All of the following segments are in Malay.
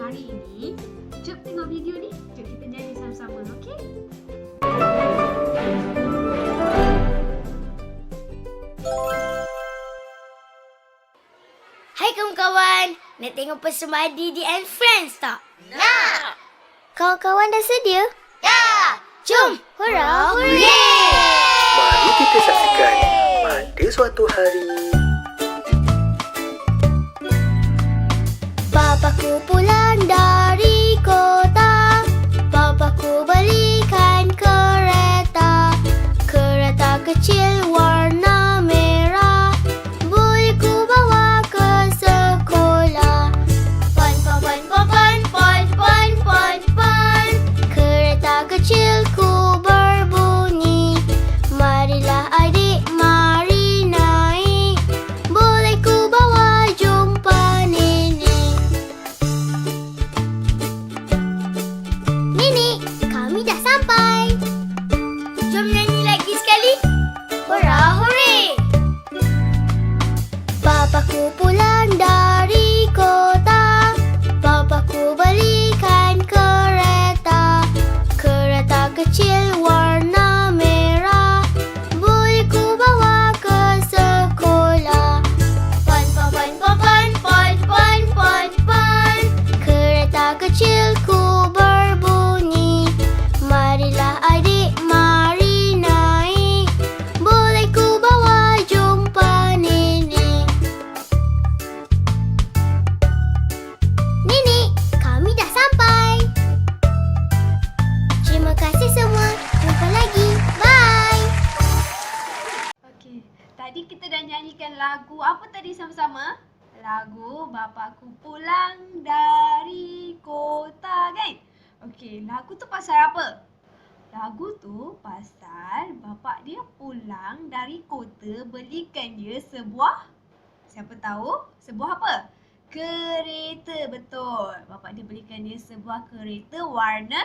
hari ini, jom tengok video ni. Jom kita nyanyi sama-sama, okey? Hai kawan-kawan, nak tengok persembahan Didi and Friends tak? Nak! Kawan-kawan dah sedia? Ya! Jom! Hurrah! Hurray! Mari kita saksikan pada suatu hari. Papaku pulang dari kota. Papaku belikan kereta. Kereta kecil warna merah. Boleh ku bawa ke sekolah. Pon pon pon pon pon pon pon pon pon. Kereta kecilku berbunyi. Marilah adik, mari naik. Boleh ku bawa jumpa nenek. Nenek, kami dah sampai. Jom nyanyi lagi sekali. Hurrah, hooray! Papaku pulang dari kota. Papaku belikan kereta. Kereta kecil warna merah. Boleh ku bawa ke sekolah. Pon pon pon pon pon pon pon pon pon. Kereta kecilku berbunyi. Marilah adik, mari naik. Boleh ku bawa jumpa nenek. Nenek, kami dah sampai. Terima kasih semua. Jumpa lagi. Bye. Okey, tadi kita dah nyanyikan lagu apa tadi sama-sama? Lagu Bapakku Pulang Dari Kota, kan? Okey, lagu tu pasal apa? Lagu tu pasal bapak dia pulang dari kota belikan dia sebuah, siapa tahu? Sebuah apa? Kereta, betul. Bapak dia belikan dia sebuah kereta warna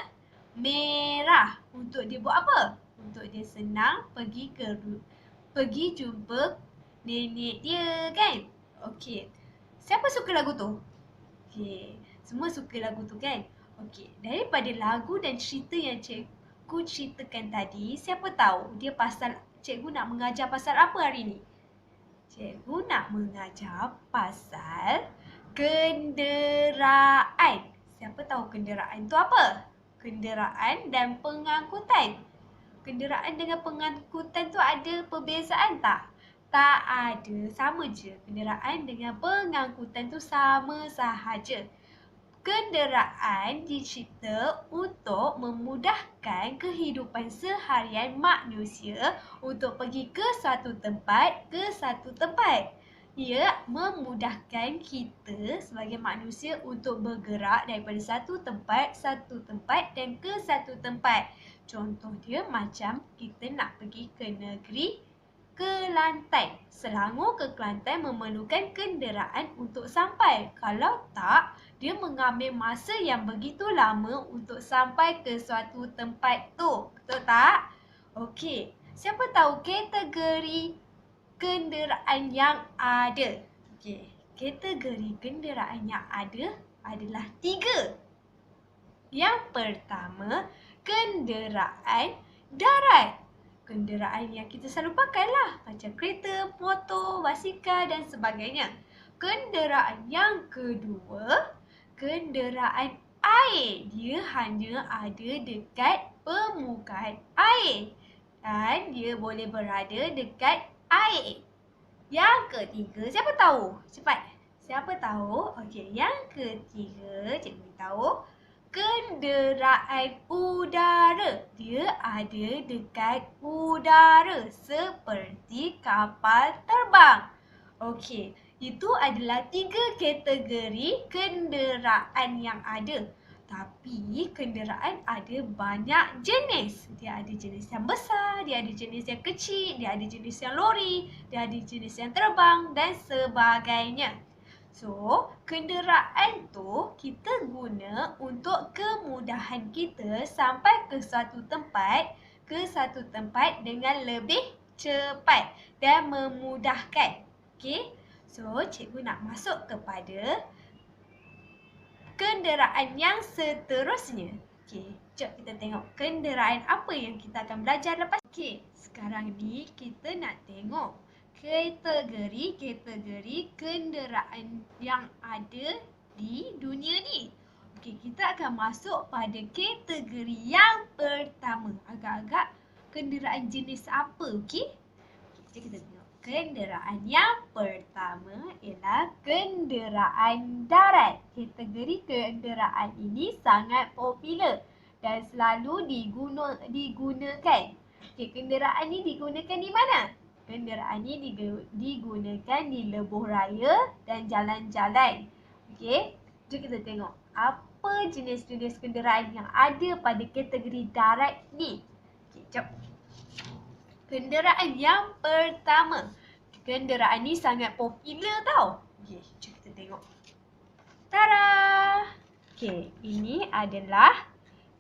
merah. Untuk dia buat apa? Untuk dia senang pergi jumpa nenek dia, kan? Okey. Siapa suka lagu tu? Okey. Semua suka lagu tu, kan? Okey. Daripada lagu dan cerita yang cikgu ceritakan tadi, siapa tahu dia pasal cikgu nak mengajar pasal apa hari ni? Cikgu nak mengajar pasal kenderaan. Siapa tahu kenderaan tu apa? Kenderaan dan pengangkutan. Kenderaan dengan pengangkutan tu ada perbezaan tak? Tak ada. Sama je. Kenderaan dengan pengangkutan tu sama sahaja. Kenderaan dicipta untuk memudahkan kehidupan seharian manusia untuk pergi ke satu tempat ke satu tempat. Ia memudahkan kita sebagai manusia untuk bergerak daripada satu tempat dan ke satu tempat. Contoh dia macam kita nak pergi ke negeri Kelantan. Selangor ke Kelantan memerlukan kenderaan untuk sampai. Kalau tak, dia mengambil masa yang begitu lama untuk sampai ke suatu tempat tu. Betul tak? Okey. Siapa tahu kategori kenderaan yang ada? Okey. Kategori kenderaan yang ada adalah 3. Yang pertama, kenderaan darat. Kenderaan yang kita selalu pakai lah. Macam kereta, motor, basikal dan sebagainya. Kenderaan yang kedua, kenderaan air. Dia hanya ada dekat permukaan air. Dan dia boleh berada dekat air. Yang ketiga, siapa tahu? Cepat. Siapa tahu? Okey, yang ketiga, cikgu beritahu. Kenderaan udara. Dia ada dekat udara seperti kapal terbang. Okey, itu adalah 3 kategori kenderaan yang ada. Tapi kenderaan ada banyak jenis. Dia ada jenis yang besar, dia ada jenis yang kecil, dia ada jenis yang lori, dia ada jenis yang terbang dan sebagainya. So, kenderaan tu kita guna untuk kemudahan kita sampai ke satu tempat dengan lebih cepat dan memudahkan. Okey? So, cikgu nak masuk kepada kenderaan yang seterusnya. Okey, jom kita tengok kenderaan apa yang kita akan belajar lepas. Okey, sekarang ni kita nak tengok kategori kenderaan yang ada di dunia ni. Okey, kita akan masuk pada kategori yang pertama. Agak-agak kenderaan jenis apa, okey? Jom kita tengok. Kenderaan yang pertama ialah kenderaan darat. Kategori kenderaan ini sangat popular dan selalu digunakan. Okey, kenderaan ini digunakan di mana? Kenderaan ini digunakan di lebuh raya dan jalan-jalan. Okey, jom kita tengok apa jenis-jenis kenderaan yang ada pada kategori darat ni. Okey, jom. Kenderaan yang pertama. Kenderaan ni sangat popular tau. Okey, jom kita tengok. Tada! Okey, ini adalah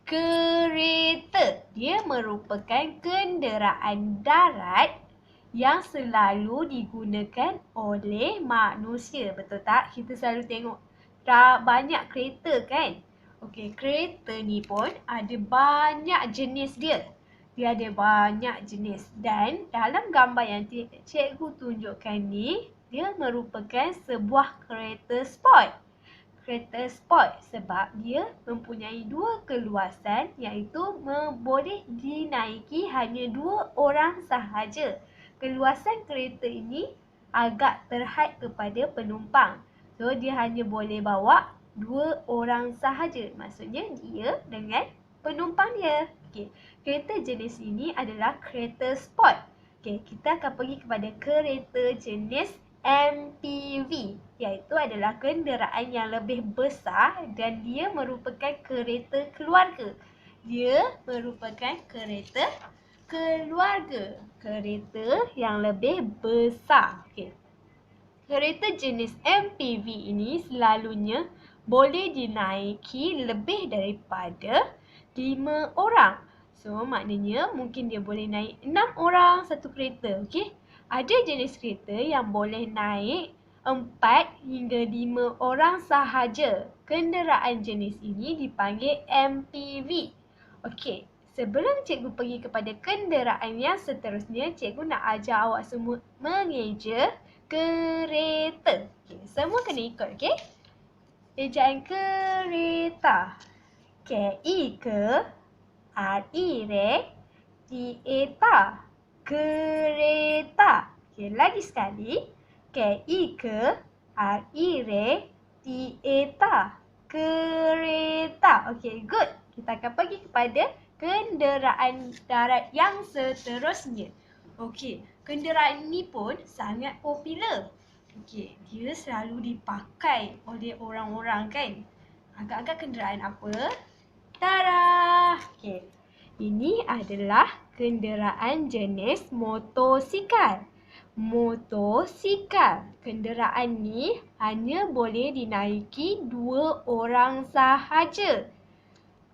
kereta. Dia merupakan kenderaan darat yang selalu digunakan oleh manusia. Betul tak? Kita selalu tengok banyak kereta kan? Okey, kereta ni pun ada banyak jenis dia. Dia ada banyak jenis dan dalam gambar yang cikgu tunjukkan ni, dia merupakan sebuah kereta sport. Kereta sport sebab dia mempunyai dua keluasan iaitu boleh dinaiki hanya 2 orang sahaja. Keluasan kereta ini agak terhad kepada penumpang. So dia hanya boleh bawa 2 orang sahaja. Maksudnya dia dengan penumpang dia. Okey, kereta jenis ini adalah kereta sport. Okey, kita akan pergi kepada kereta jenis MPV, iaitu adalah kenderaan yang lebih besar dan dia merupakan kereta keluarga. Dia merupakan kereta keluarga, kereta yang lebih besar. Okey. Kereta jenis MPV ini selalunya boleh dinaiki lebih daripada 5 orang. So, maknanya mungkin dia boleh naik 6 orang satu kereta. Okey. Ada jenis kereta yang boleh naik 4 hingga 5 orang sahaja. Kenderaan jenis ini dipanggil MPV. Okey. Sebelum cikgu pergi kepada kenderaan yang seterusnya, cikgu nak ajar awak semua mengeja kereta. Okey. Semua kena ikut, okey? Ejaan kereta. K-I ke R-I re T-E-Ta. Kereta. Okey, lagi sekali. K-I ke R-I re T-E-Ta. Kereta. Okey, good. Kita akan pergi kepada kenderaan darat yang seterusnya. Okey, kenderaan ini pun sangat popular. Okey, dia selalu dipakai oleh orang-orang kan. Agak-agak kenderaan apa? Tada! Okey. Ini adalah kenderaan jenis motosikal. Motosikal. Kenderaan ni hanya boleh dinaiki 2 orang sahaja.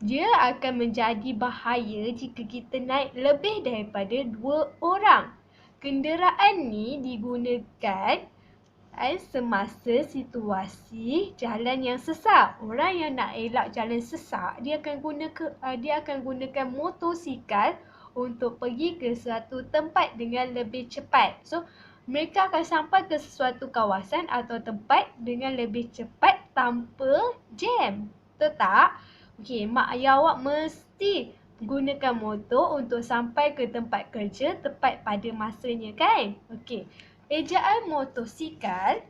Dia akan menjadi bahaya jika kita naik lebih daripada 2 orang. Kenderaan ni digunakan semasa situasi jalan yang sesak. Orang yang nak elak jalan sesak, dia akan gunakan motosikal untuk pergi ke suatu tempat dengan lebih cepat. So, mereka akan sampai ke sesuatu kawasan atau tempat dengan lebih cepat tanpa jam. Betul tak? Okey, mak ayah awak mesti gunakan motor untuk sampai ke tempat kerja tepat pada masanya kan? Okey. Ejaan motosikal,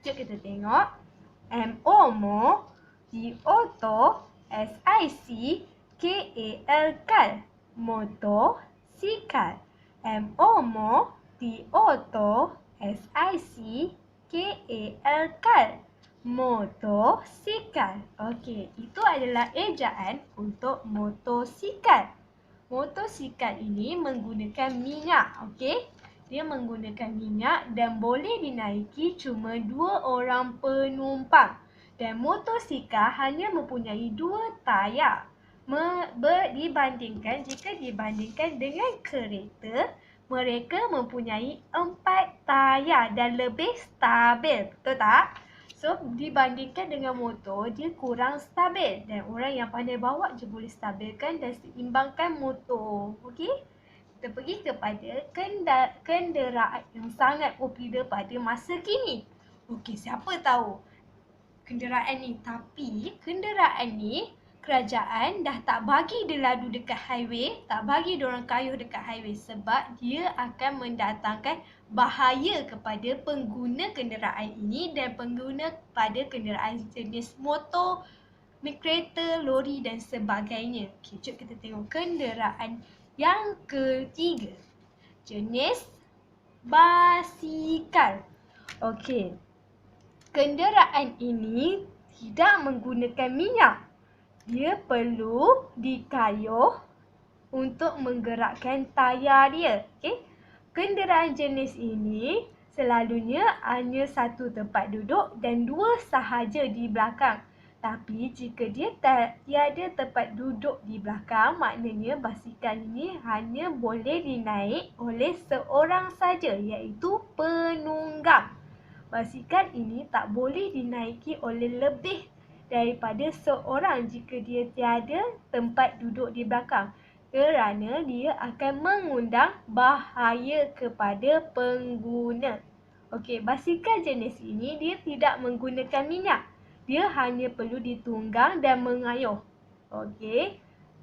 jom kita tengok. M-O-Mo, D-O-T-O, S-I-C-K-A-L, kal. Motosikal. M-O-Mo, D-O-T-O, S-I-C-K-A-L, kal. Motosikal. Okey, itu adalah ejaan untuk motosikal. Motosikal ini menggunakan minyak, okey? Dia menggunakan minyak dan boleh dinaiki cuma 2 orang penumpang. Dan motosikal hanya mempunyai 2 tayar. Jika dibandingkan dengan kereta, mereka mempunyai 4 tayar dan lebih stabil. Betul tak? So, dibandingkan dengan motor, dia kurang stabil. Dan orang yang pandai bawa je boleh stabilkan dan seimbangkan motor. Okey? Kita pergi kepada kenderaan yang sangat popular pada masa kini. Okey, siapa tahu kenderaan ni? Tapi kenderaan ni kerajaan dah tak bagi dia lalu dekat highway, tak bagi diorang kayuh dekat highway sebab dia akan mendatangkan bahaya kepada pengguna kenderaan ini dan pengguna pada kenderaan jenis motor, kereta, lori dan sebagainya. Okey, jom kita tengok kenderaan yang ketiga. Jenis basikal. Okey. Kenderaan ini tidak menggunakan minyak. Dia perlu dikayuh untuk menggerakkan tayar dia. Okey. Kenderaan jenis ini selalunya hanya satu tempat duduk dan dua sahaja di belakang. Tapi jika dia tiada tempat duduk di belakang, maknanya basikal ini hanya boleh dinaik oleh seorang saja, iaitu penunggang. Basikal ini tak boleh dinaiki oleh lebih daripada seorang jika dia tiada tempat duduk di belakang kerana dia akan mengundang bahaya kepada pengguna. Okey, basikal jenis ini dia tidak menggunakan minyak. Dia hanya perlu ditunggang dan mengayuh. Okey,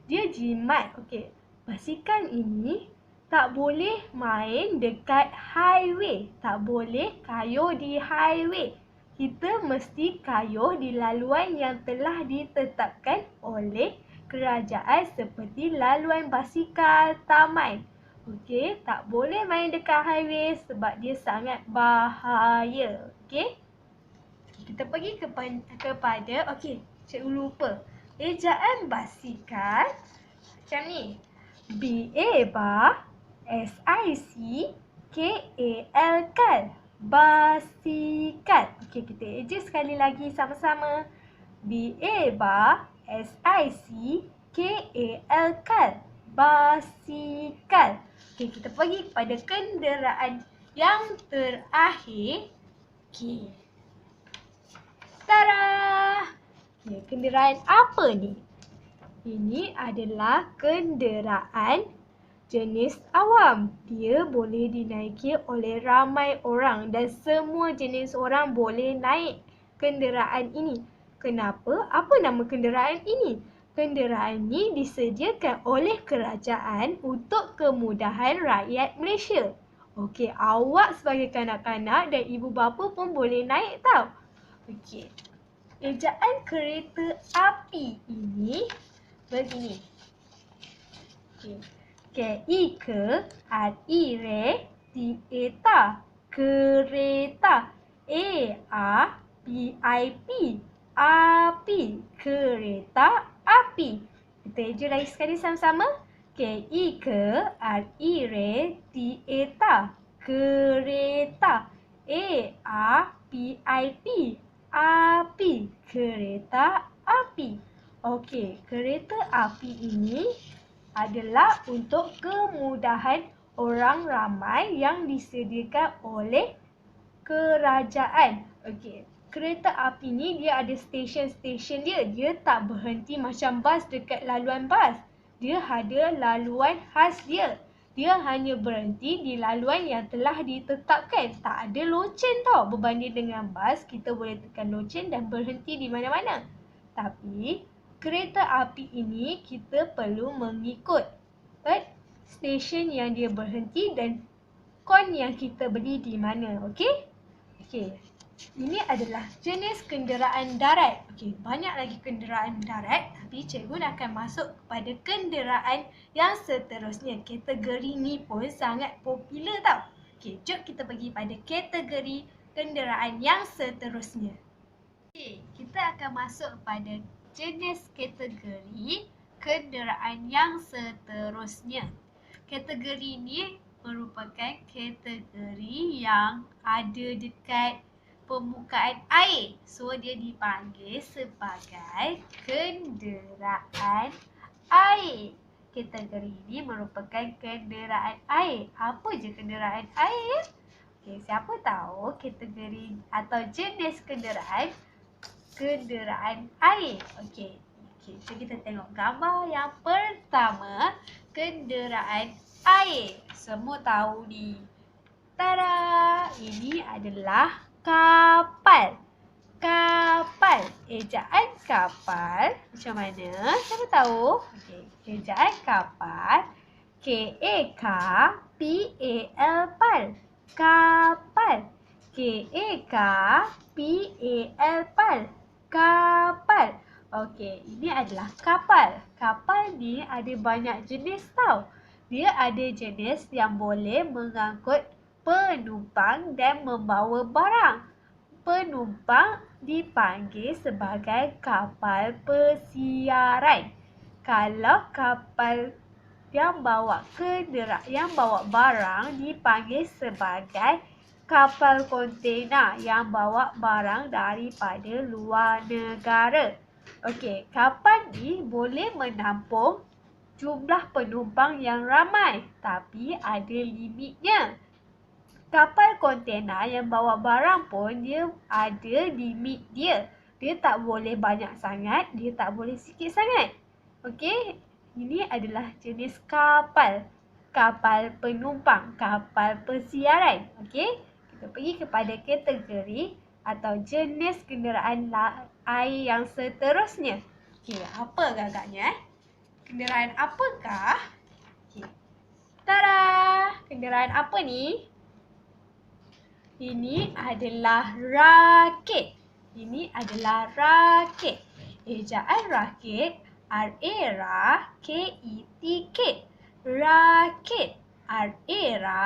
dia jimat. Okey, basikal ini tak boleh main dekat highway. Tak boleh kayuh di highway. Kita mesti kayuh di laluan yang telah ditetapkan oleh kerajaan seperti laluan basikal taman. Okey, tak boleh main dekat highway sebab dia sangat bahaya. Okey. Kita pergi kepada okey, cikgu lupa. Ejaan basikal macam ni. B-A bar S-I-C-K-A-L kal. Basikal. Okey, kita eja sekali lagi sama-sama. B-A bar S-I-C-K-A-L kal. Basikal. Okey, kita pergi kepada kenderaan yang terakhir. Okey. Tada! Okey, kenderaan apa ni? Ini adalah kenderaan jenis awam. Dia boleh dinaiki oleh ramai orang dan semua jenis orang boleh naik kenderaan ini. Kenapa? Apa nama kenderaan ini? Kenderaan ini disediakan oleh kerajaan untuk kemudahan rakyat Malaysia. Okey, awak sebagai kanak-kanak dan ibu bapa pun boleh naik tau. Okey. Ejaan kereta api ini begini. Okey. Ke R-I re T-A-Ta. Kereta. A-R-P-I-P. Api. Kereta api. Kita eja lagi sekali sama-sama. R-I re T-A-Ta. Kereta. A-R-P-I-P. Api. Kereta api. Okey, kereta api ini adalah untuk kemudahan orang ramai yang disediakan oleh kerajaan. Okey, kereta api ni dia ada stesen-stesen dia. Dia tak berhenti macam bas dekat laluan bas. Dia ada laluan khas dia. Dia hanya berhenti di laluan yang telah ditetapkan. Tak ada loceng tau. Berbanding dengan bas, kita boleh tekan loceng dan berhenti di mana-mana. Tapi kereta api ini kita perlu mengikut stesen yang dia berhenti dan kon yang kita beli di mana. Okey? Okey. Ini adalah jenis kenderaan darat. Okey, banyak lagi kenderaan darat tapi cikgu akan masuk kepada kenderaan yang seterusnya. Kategori ni pun sangat popular tau. Okey, jom kita pergi pada kategori kenderaan yang seterusnya. Okey, kita akan masuk pada jenis kategori kenderaan yang seterusnya. Kategori ini merupakan kategori yang ada dekat permukaan air. So, dia dipanggil sebagai kenderaan air. Kategori ini merupakan kenderaan air. Apa je kenderaan air? Okey, siapa tahu kategori atau jenis kenderaan air. Okey. So kita tengok gambar yang pertama, kenderaan air. Semua tahu ni. Tada! Ini adalah kapal. Kapal. Ejaan kapal macam mana? Siapa tahu? Okey, ejaan kapal K-A-K-P-A-L. Kapal. K-A-K-P-A-L. Kapal. Okey, ini adalah kapal. Kapal ni ada banyak jenis tau. Dia ada jenis yang boleh mengangkut penumpang dan membawa barang. Penumpang dipanggil sebagai kapal pesiaran. Kalau kapal yang bawa barang dipanggil sebagai kapal kontena yang bawa barang daripada luar negara. Okey, kapal ni boleh menampung jumlah penumpang yang ramai, tapi ada limitnya. Kapal kontena yang bawa barang pun dia ada limit dia. Dia tak boleh banyak sangat, dia tak boleh sikit sangat. Okey, ini adalah jenis kapal. Kapal penumpang, kapal pesiaran. Okey, kita pergi kepada kategori atau jenis kenderaan air yang seterusnya. Okey, apa agaknya? Kenderaan apakah? Okey. Tada! Kenderaan apa ni? Ini adalah rakit. Ini adalah rakit. Ejaan rakit R-A-K-E-T-K. Rakit. R-A-K-E-T-K.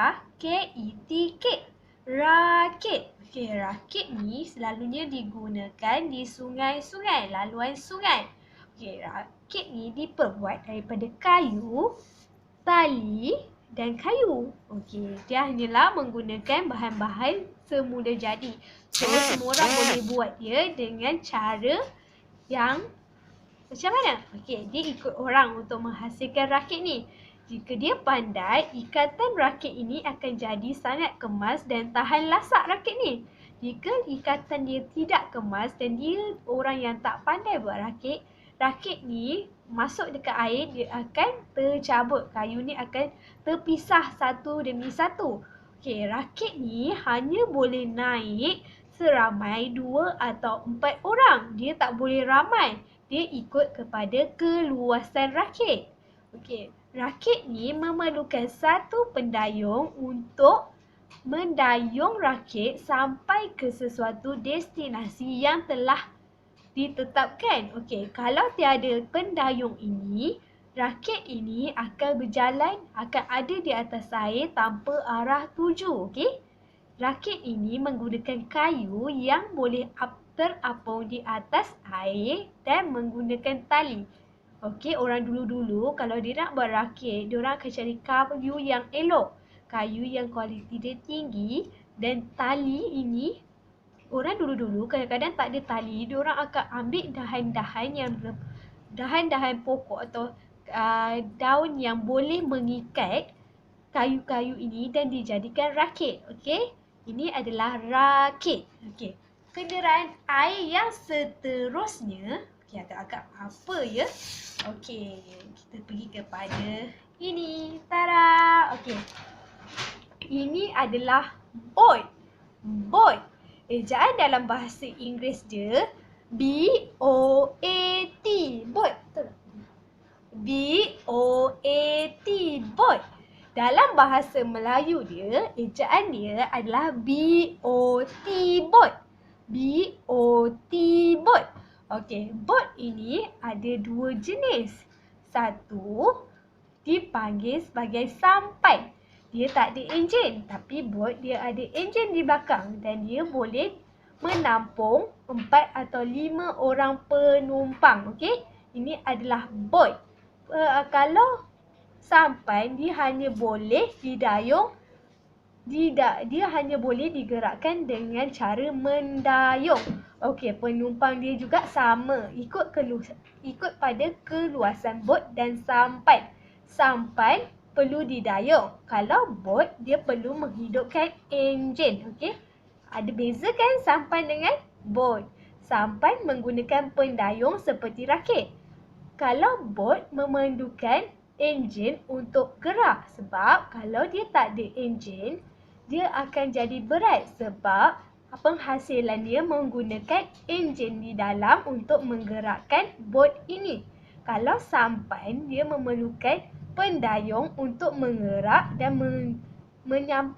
Rakit. Okey, rakit ni selalunya digunakan di sungai-sungai, laluan sungai. Okey, rakit ni diperbuat daripada kayu, tali dan kayu. Okey, dia hanyalah menggunakan bahan-bahan semula jadi. So, semua orang boleh buat dia dengan cara yang macam mana? Okey, dia ikut orang untuk menghasilkan rakit ni. Jika dia pandai, ikatan rakit ini akan jadi sangat kemas dan tahan lasak rakit ni. Jika ikatan dia tidak kemas dan dia orang yang tak pandai buat rakit, rakit ni masuk dekat air, dia akan tercabut. Kayu ni akan terpisah satu demi satu. Okey, rakit ni hanya boleh naik seramai 2 atau 4 orang. Dia tak boleh ramai. Dia ikut kepada keluasan rakit. Okey, rakit ni memerlukan satu pendayung untuk mendayung rakit sampai ke sesuatu destinasi yang telah ditetapkan. Okey, kalau tiada pendayung ini, rakit ini akan berjalan, akan ada di atas air tanpa arah tuju. Okey, rakit ini menggunakan kayu yang boleh terapung di atas air dan menggunakan tali. Okey, orang dulu-dulu kalau dia nak buat rakit, dia orang akan cari kayu yang elok, kayu yang kualiti dia tinggi, dan tali ini orang dulu-dulu kadang-kadang tak ada tali, dia orang akan ambil dahan-dahan pokok atau daun yang boleh mengikat kayu-kayu ini dan dijadikan rakit. Okey, ini adalah rakit. Okey, kenderaan air yang seterusnya, okey, agak-agak apa ya? Okey, kita pergi kepada ini. Tada! Okey, ini adalah boat. Boat. Ejaan dalam bahasa Inggeris dia B-O-A-T. Boat. B-O-A-T. Boat. Dalam bahasa Melayu dia, ejaan dia adalah B-O-T. Boat. B-O-T. Boat. Okey, boat ini ada 2 jenis. Satu dipanggil sebagai sampan. Dia tak ada enjin, tapi boat dia ada enjin di belakang dan dia boleh menampung 4 atau 5 orang penumpang. Okey, ini adalah boat. Kalau sampan, dia hanya boleh didayung, dia hanya boleh digerakkan dengan cara mendayung. Okey, penumpang dia juga sama, ikut pada keluasan bot dan sampan. Sampan perlu didayung. Kalau bot, dia perlu menghidupkan enjin. Okey? Ada beza kan sampan dengan bot? Sampan menggunakan pendayung seperti rakit. Kalau bot memerlukan enjin untuk gerak. Sebab kalau dia tak ada enjin, dia akan jadi berat sebab penghasilan dia menggunakan enjin di dalam untuk menggerakkan bot ini. Kalau sampan, dia memerlukan pendayung untuk menggerak dan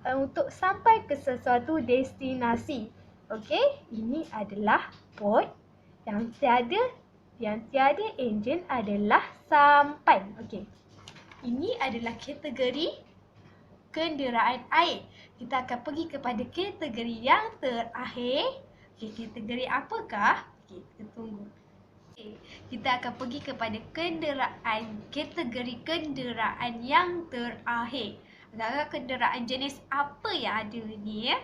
untuk sampai ke sesuatu destinasi. Okey, ini adalah bot. Yang tiada enjin adalah sampan. Okey. Ini adalah kategori kenderaan air. Kita akan pergi kepada kategori yang terakhir. Okey, kategori apakah? Okey, kita tunggu. Okey, kita akan pergi kepada kategori kenderaan yang terakhir. Agak-agak kenderaan jenis apa yang ada ni ya?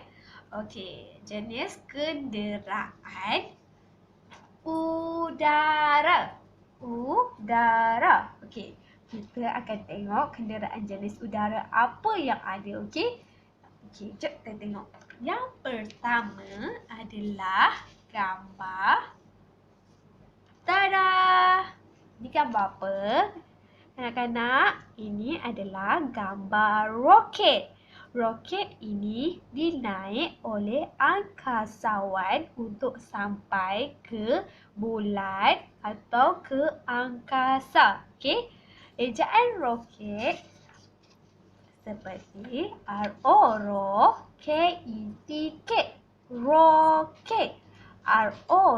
Okey, jenis kenderaan udara. Udara. Okey, kita akan tengok kenderaan jenis udara apa yang ada. Okey. Okey, jom kita tengok. Yang pertama adalah gambar. Tada! Ini gambar apa? Kanak-kanak, ini adalah gambar roket. Roket ini dinaik oleh angkasawan untuk sampai ke bulan atau ke angkasa. Okey. Ejaan roket seperti R-O-R-O-K-E-T-K. Roket. R-O-R-O-K-E-T-K.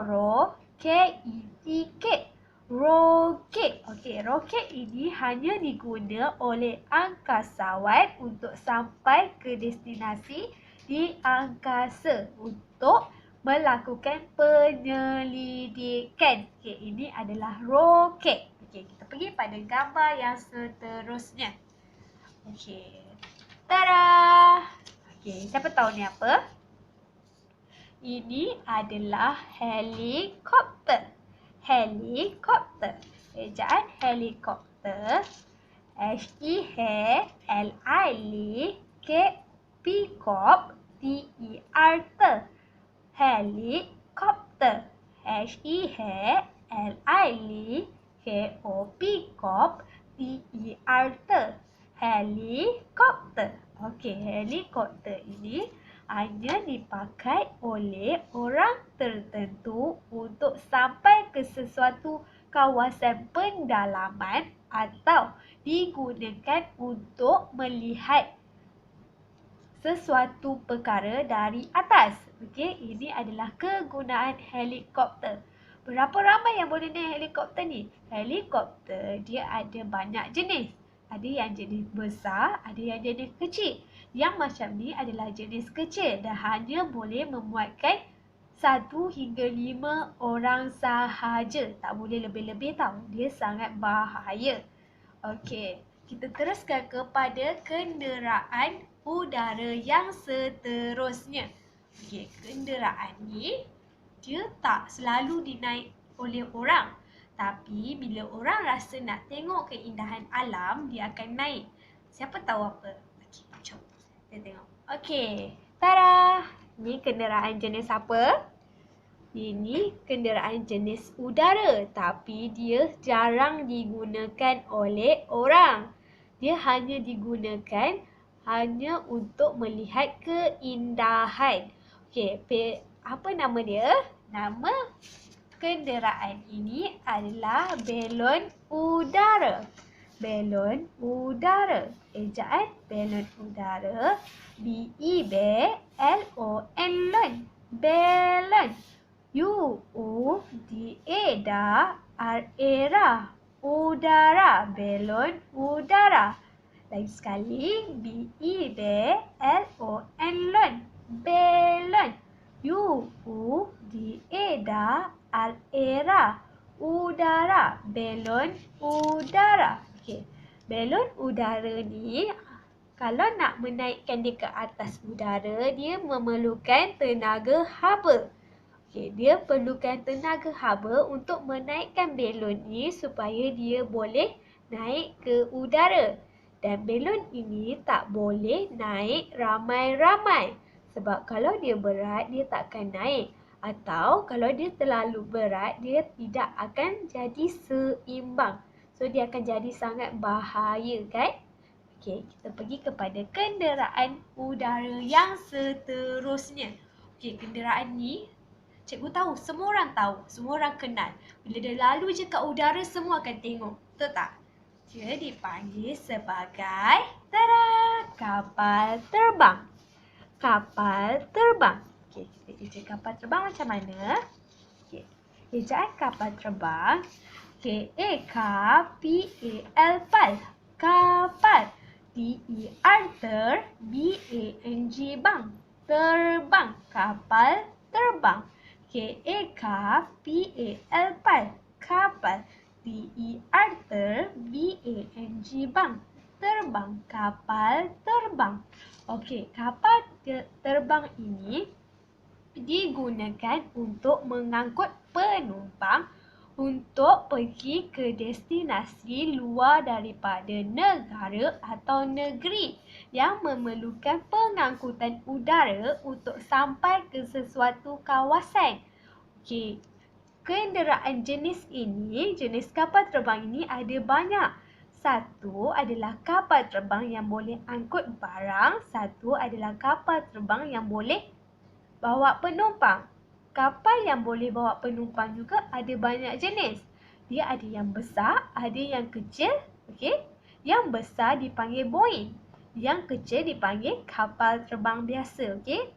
Roket. Okey, roket ini hanya diguna oleh angkasawan untuk sampai ke destinasi di angkasa untuk melakukan penyelidikan. Okey, ini adalah roket. Okey, kita pergi pada gambar yang seterusnya. Okey. Tada! Okey, siapa tahu ni apa? Ini adalah helikopter. Helikopter. Ejaan helikopter. H-E-L-I-K-P-K-O-P T-E-R-T. Helikopter. H-E-L-I-K-O-P T-E-R-T. Helikopter. Okey, helikopter ini hanya dipakai oleh orang tertentu untuk sampai ke sesuatu kawasan pendalaman atau digunakan untuk melihat sesuatu perkara dari atas. Okey, ini adalah kegunaan helikopter. Berapa ramai yang boleh naik helikopter ni? Helikopter dia ada banyak jenis. Ada yang jenis besar, ada yang jenis kecil. Yang macam ni adalah jenis kecil dan hanya boleh memuatkan 1 hingga 5 orang sahaja. Tak boleh lebih-lebih tau. Dia sangat bahaya. Okey, kita teruskan kepada kenderaan udara yang seterusnya. Okey, kenderaan ni dia tak selalu dinaik oleh orang. Tapi bila orang rasa nak tengok keindahan alam, dia akan naik. Siapa tahu apa? Okey, jom kita tengok. Okey, tada! Ni kenderaan jenis apa? Ini kenderaan jenis udara, tapi dia jarang digunakan oleh orang. Dia hanya digunakan hanya untuk melihat keindahan. Okey, apa nama dia? Nama kenderaan ini adalah belon udara. Belon udara. Ejaan belon udara. B-E-B-L-O-N. Belon. U-U-D-A-R-A-R-A. Udara. Belon udara. Lagi sekali. B-E-B-L-O-N. Belon. U-U-D-A-R-A-R. Udara. Belon udara. Okey. Belon udara ni kalau nak menaikkan dia ke atas udara, dia memerlukan tenaga haba. Okey, dia perlukan tenaga haba untuk menaikkan belon ni supaya dia boleh naik ke udara. Dan balon ini tak boleh naik ramai-ramai. Sebab kalau dia berat, dia takkan naik. Atau kalau dia terlalu berat, dia tidak akan jadi seimbang. So, dia akan jadi sangat bahaya, kan? Okey, kita pergi kepada kenderaan udara yang seterusnya. Okey, kenderaan ni cikgu tahu, semua orang tahu, semua orang kenal. Bila dia lalu je kat udara, semua akan tengok. Betul tak? Dia dipanggil sebagai kapal terbang. Kapal terbang. Okey, kita eja kapal terbang macam mana? Okey, ejaan kapal terbang. K-A-P-A-L pal. Kapal. T-E-R ter. B-A-N-G bang. Terbang. Kapal terbang. K-A-P-A-L pal. Kapal. T-E-R ter. B-A-N-G bang. Terbang. Kapal terbang. Okey, kapal terbang ini digunakan untuk mengangkut penumpang untuk pergi ke destinasi luar daripada negara atau negeri yang memerlukan pengangkutan udara untuk sampai ke sesuatu kawasan. Okey, kenderaan jenis ini, jenis kapal terbang ini ada banyak. Satu adalah kapal terbang yang boleh angkut barang, satu adalah kapal terbang yang boleh bawa penumpang. Kapal yang boleh bawa penumpang juga ada banyak jenis. Dia ada yang besar, ada yang kecil. Okey. Yang besar dipanggil Boeing. Yang kecil dipanggil kapal terbang biasa. Okey.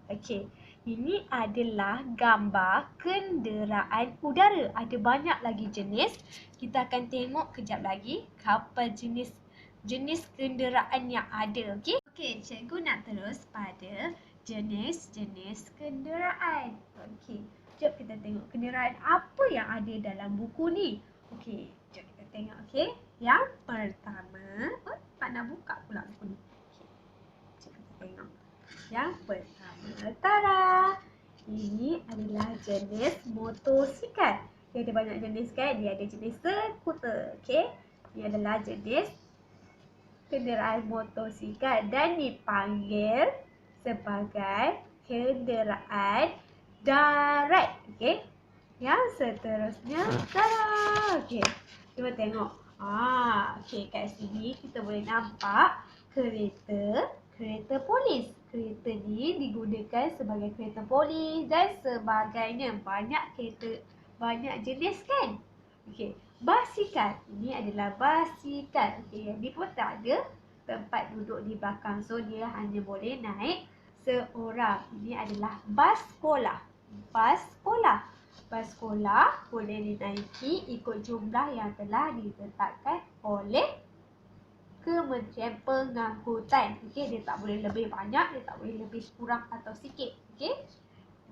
Okey. Ini adalah gambar kenderaan udara. Ada banyak lagi jenis. Kita akan tengok kejap lagi kapal jenis kenderaan yang ada. Okey. Okey, cikgu nak terus pada jenis-jenis kenderaan. Okey, jom kita tengok kenderaan apa yang ada dalam buku ni. Okey, jom kita tengok. Okey, yang pertama, tak nak buka pula buku ni. Okey, jom kita tengok. Yang pertama, tada! Ini adalah jenis motosikal. Dia ada banyak jenis kan? Dia ada jenis skuter. Okey, ini adalah jenis kenderaan motosikal dan dipanggil sebagai kenderaan darat. Okey. Yang seterusnya, tada. Okey. Cuba tengok. Okey, kat sini kita boleh nampak kereta polis. Kereta ni digunakan sebagai kereta polis dan sebagainya. Banyak jenis kan? Okey. Basikal. Ini adalah basikal. Okey, yang ni pun tak ada tempat duduk di belakang. So, dia hanya boleh naik seorang. Ini adalah bas sekolah. Bas sekolah. Bas sekolah boleh dinaiki ikut jumlah yang telah ditetapkan oleh Kementerian Pengangkutan. Okey, dia tak boleh lebih banyak, dia tak boleh lebih kurang atau sikit. Okey.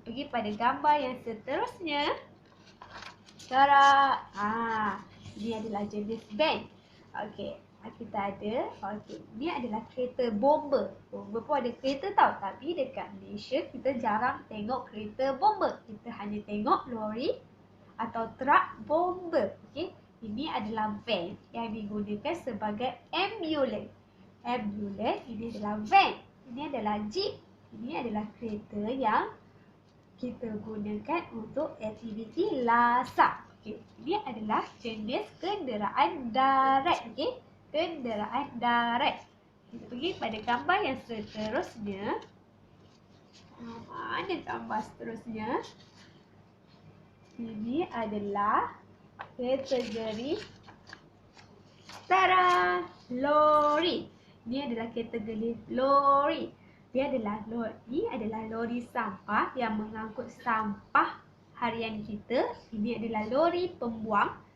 Pergi pada gambar yang seterusnya. Tada! Ini adalah jenis van. Okey. Kita ada, ni adalah kereta bomber. Bomber pun ada kereta tau. Tapi dekat Malaysia kita jarang tengok kereta bomber. Kita hanya tengok lori atau truk bomber. Okey. Ini adalah van yang digunakan sebagai ambulans. Ambulans ini adalah van. Ini adalah jeep. Ini adalah kereta yang kita gunakan untuk aktiviti lasak. Okey. Ini adalah jenis kenderaan darat. Okey. Kenderaan darat. Kita pergi pada gambar yang seterusnya. Mana gambar seterusnya? Ini adalah kategori lori. Ini adalah kategori lori. Ini adalah lori sampah yang mengangkut sampah harian kita. Ini adalah lori pembuang.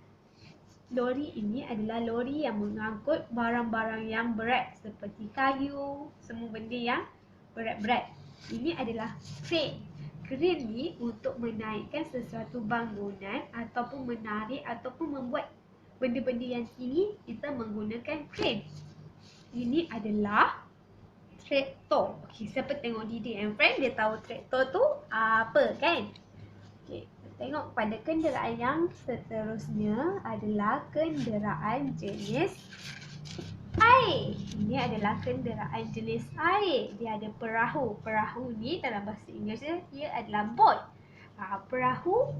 Lori ini adalah lori yang mengangkut barang-barang yang berat seperti kayu, semua benda yang berat-berat. Ini adalah crane. Crane ni untuk menaikkan sesuatu bangunan ataupun menarik ataupun membuat benda-benda yang tinggi, kita menggunakan crane. Ini adalah traktor. Okey, siapa tengok Didi and Friend, dia tahu traktor tu apa kan? Okey. Tengok pada kenderaan yang seterusnya adalah kenderaan jenis air. Ini adalah kenderaan jenis air. Dia ada perahu. Perahu ni dalam bahasa Inggeris dia adalah boat. Perahu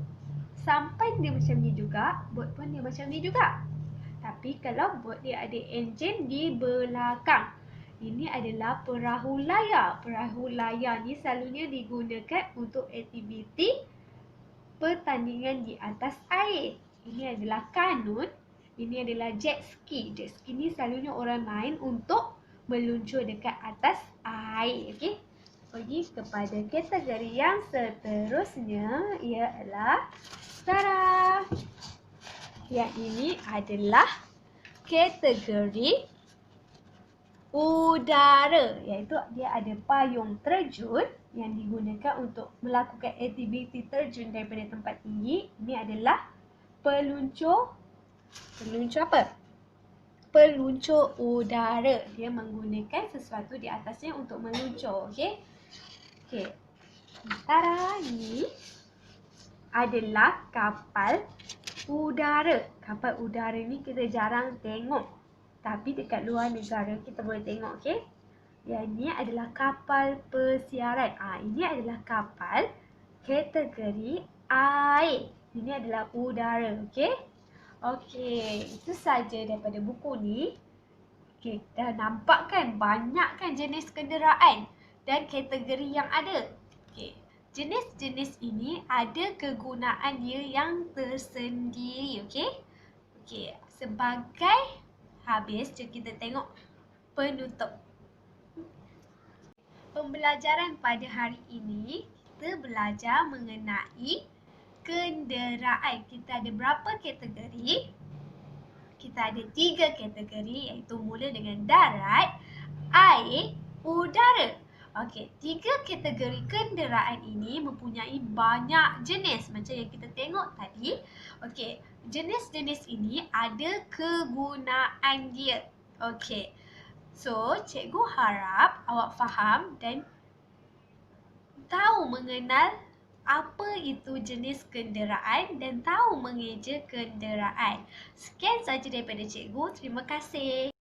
sampan dia macam ni juga, boat pun dia macam ni juga. Tapi kalau boat dia ada enjin di belakang. Ini adalah perahu layar. Perahu layar ni selalunya digunakan untuk aktiviti pertandingan di atas air. Ini adalah kanun. Ini adalah jet ski. Jet ski ni selalunya orang main untuk meluncur dekat atas air. Okey. Pergi kepada kategori yang seterusnya ialah Tara. Yang ini adalah kategori udara, iaitu dia ada payung terjun yang digunakan untuk melakukan aktiviti terjun daripada tempat tinggi. Ini adalah peluncur apa? Peluncur udara. Dia menggunakan sesuatu di atasnya untuk meluncur. Okey. Sementara ni adalah kapal udara. Kapal udara ni kita jarang tengok. Tapi dekat luar negara kita boleh tengok. Okey. Yang ini adalah kapal persiaran. Ini adalah kapal kategori air. Ini adalah udara. Okey, itu saja daripada buku ni. Okey, dah nampak kan banyak kan jenis kenderaan dan kategori yang ada. Okey, jenis-jenis ini ada kegunaan dia yang tersendiri. Okey, sebagai habis, jom kita tengok penutup. Pembelajaran pada hari ini, kita belajar mengenai kenderaan. Kita ada berapa kategori? Kita ada 3 kategori, iaitu mula dengan darat, air, udara. Okey, 3 kategori kenderaan ini mempunyai banyak jenis macam yang kita tengok tadi. Okey, jenis-jenis ini ada kegunaan dia. Okey. So, cikgu harap awak faham dan tahu mengenal apa itu jenis kenderaan dan tahu mengeja kenderaan. Sekian sahaja daripada cikgu. Terima kasih.